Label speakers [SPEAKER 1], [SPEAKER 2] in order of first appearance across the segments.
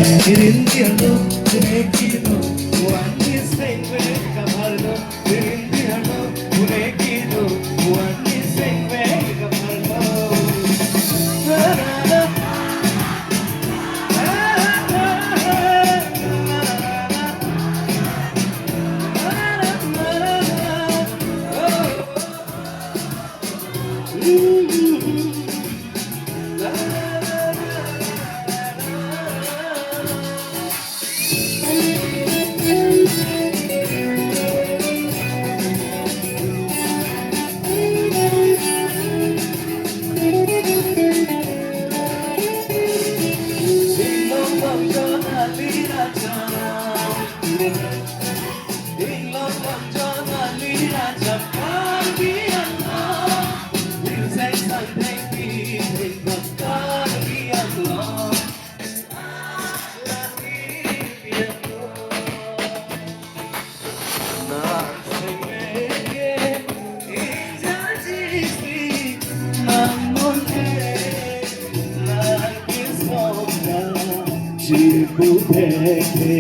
[SPEAKER 1] Irindiano, Unekido, one is saying where Kamarno, Irindiano, Unekido, one is saying where Kamarno. Jibu beke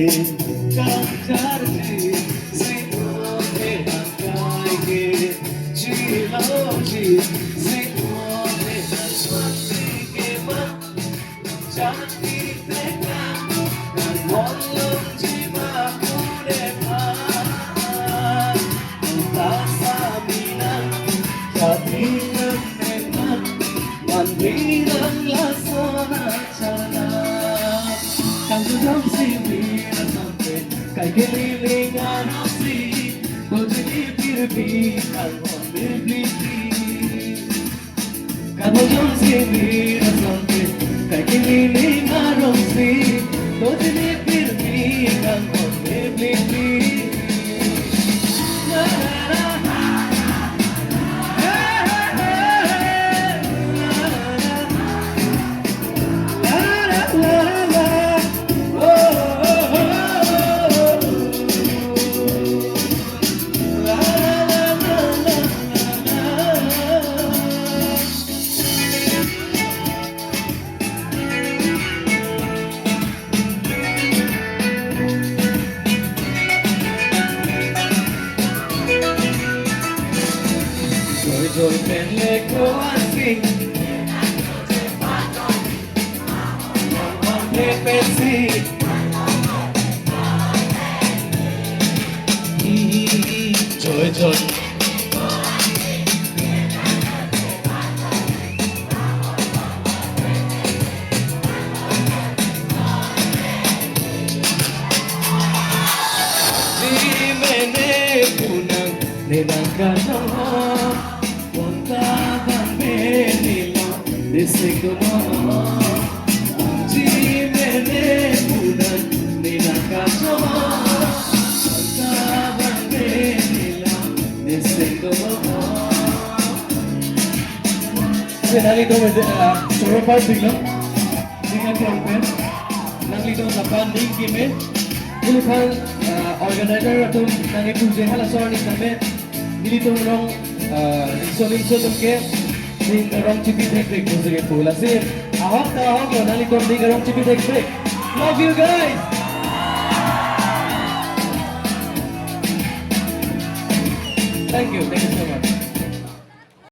[SPEAKER 1] kanjarji sino de hangai jiloji sino de swati ke ma janti teka dan wallam jiwa pure ma tasamina katinam neman mandiram lasona chala Don't see me or something. Kai keliling ang si, bojini pirpi, kalmo pirpi. Kamo don't see me or something. Kai keliling ang si, bojini pirpi, kalmo pirpi. Joy pen let go and sing. One pepe see. Joy joy. Di mene punang nedang kanong Disse como Ji mene pudan nila kaso Saban nila Disse como Nalito mo sa part bigla Dengan kampen Nalito sa panding kime Ilipan organizer atau nangit tujuan halasor ni kame Nilito mo Lingso tungke Di garong chipi break mo sige pula sir. Awak mo nalikod di garong chipi break. Love you guys. Thank you so much.